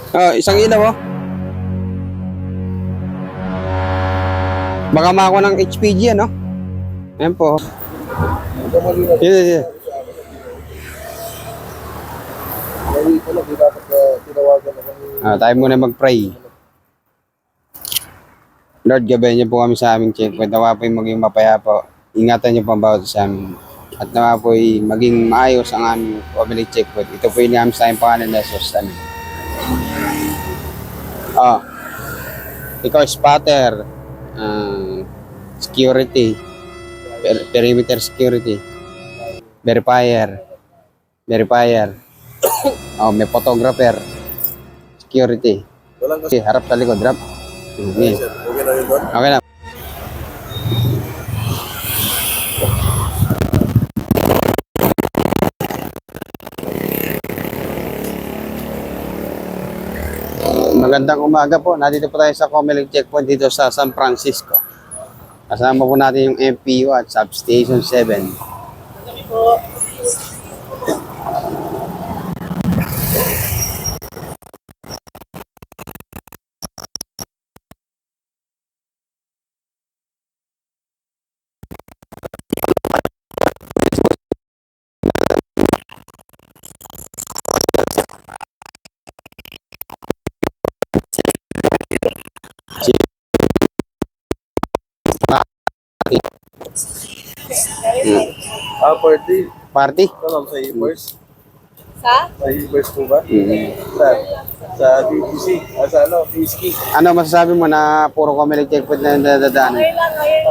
Oh, isang ilaw oh. Baka makakuha ng HPG ano? Ayan po. Yun. Tayo muna mag-pray. Lord, gabayan niyo po kami sa aming checkpoint. Nawa po maging mapayapa. Ingatan niyo po ang bawat sa amin. At nawa po maging maayos ang aming family checkpoint. Ito po yung namin sa aming pangalan na Jesus. Amen. Ikaw spotter, security, perimeter security, verifier, may photographer, security. Okay, harap sa likod, drop. Okay. Okay na. Magandang umaga po. Nandito po tayo sa Comelec Checkpoint dito sa San Francisco. Kasama po natin yung MPU at Substation 7. Party. Party? Ano sa Hibers? Sa? Sa Hibers po ba? Sa BBC. Sa ano? Whiskey. Ano masasabi mo na puro Comelec Checkpoint na nadadaanan? Ngayon lang yan.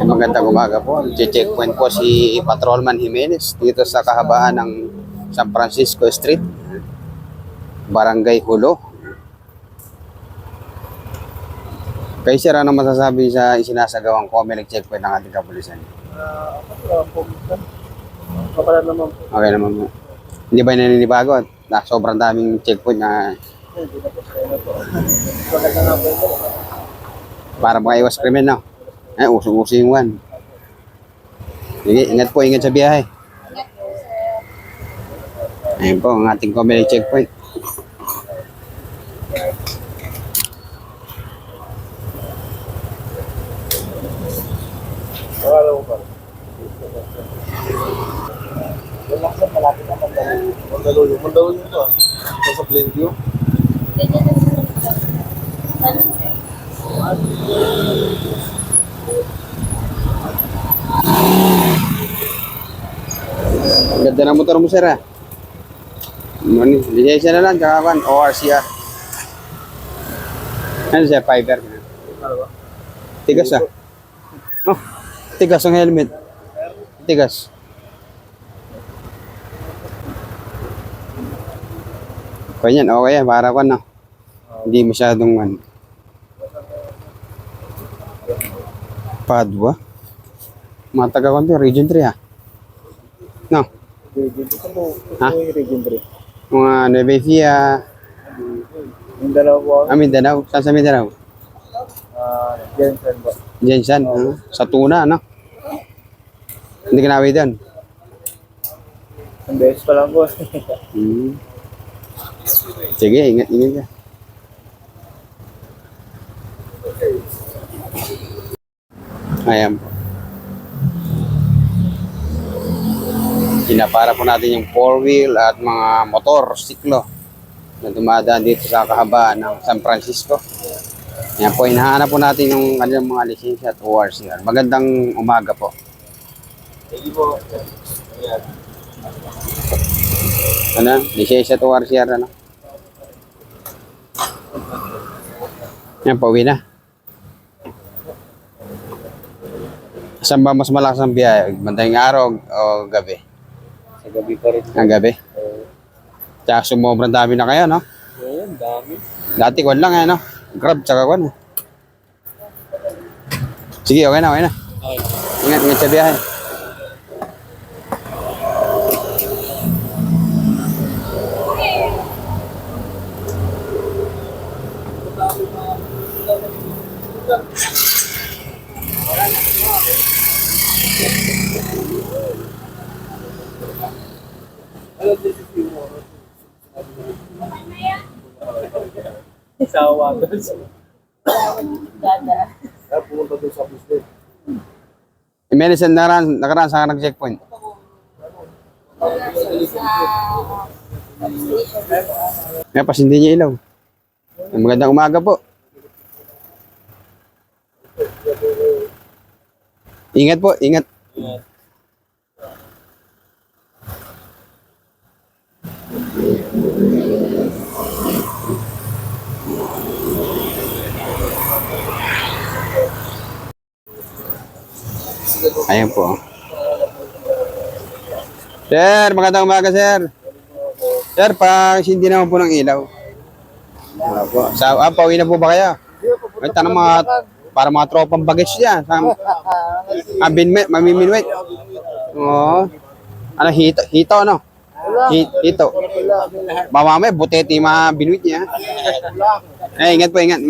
Magandang umaga po. Checkpoint po si Patrolman Jimenez dito sa kahabaan ng San Francisco Street, Barangay Hulo. Kay sir, ano masasabi sa isinasagawang Comelec Checkpoint ng ating kapulisan? Kapala naman po. Okay naman po. Hindi ba naninibago at sobrang daming checkpoint na Hindi na po sa ano po. Maganda nga po ito. para makaiwas krimen, no? Usong-uso yung one. Sige, ingat sa biyahe. Ayun po ang ating Comelec Checkpoint. Wala ko pa. Yung laksan malapit na Mandaluyong. Mandaluyong ito ah. Ito sa Plainview. Ang ganda ng motor mo, sir, ah. Lisensya na lang, tsaka kan, ORCR. Ano, sir, fiber? Ano ba? Tigas, ah. Oh, tigas ang helmet. Tigas. Kanyan, okay yan, para kan, no? Hindi masyadong, Padua. Mga taga-konti, Region 3, ah. No? Region 3 po. Ha? Ito yung Region 3. Mga Nueva Ecija, Yung dalawa po. Mindanao. Saan sa Mindanao? Jensen po. Jensan, sa Tuna, no? Hindi ka nawi doon. Ang beses pa lang po. Sige, ingat ka. Ayan po. Pinapara po natin yung 4-wheel at mga motor, siklo na dumadaan dito sa kahabaan ng San Francisco. Ayan po, hinahanap po natin yung kanilang mga lisensya at ORCR. Magandang umaga po. Sige po. Ayan. Ano? Lisensya at ORCR, ano? Ayan, pauwi na. Saan ba mas malakas ang biyahe? Madaling araw o gabi? Sa gabi pa rin. Ang gabi? Tsaka sumobrang dami na kayo, no? Ayan, dami. Dati kwan lang, no? Grab, tsaka kwan. Sige, okay na. Okay. Ingat sa biyahe. Sa Wagos. Kaya pumunta doon sa business. Medicine nakaraan sa nag-checkpoint. Kaya pas hindi niya ilaw. Magandang umaga po. Ingat po, ingat. Ayan po. Sir, magandang umaga, sir. Sir, hindi naman po ng ilaw. Wala po. Pauwi na po ba kayo? May tanong para mga tropang bagets dyan. Mamiminwit. Oo. Ano, hito, ano? Hito. Mamamay, butete yung mga binwit niya. Ingat po, ingat.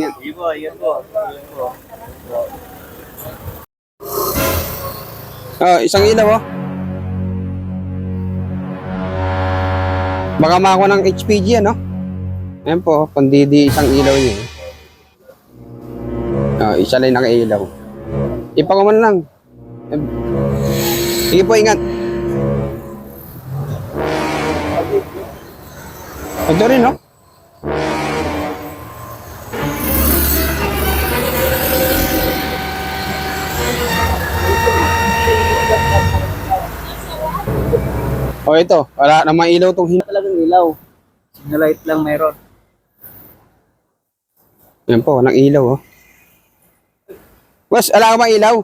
Oh, isang ilaw, oh. Baka makakuha ng HPG, ano? Ayan po, kundidi isang ilaw niya. Oh, isa lang nakailaw. Ipakuman lang. Sige po, ingat. Ito rin, no? Oh, ito. Wala namang ilaw tong Talagang ilaw. Signal light lang meron. Yan po, walang ilaw, oh. Boss, wala ka bang ilaw?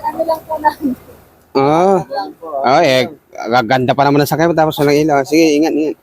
Ano lang po na. Oo. Oh, gaganda pa naman ang sakay mo tapos walang ilaw. Sige, ingat, ingat.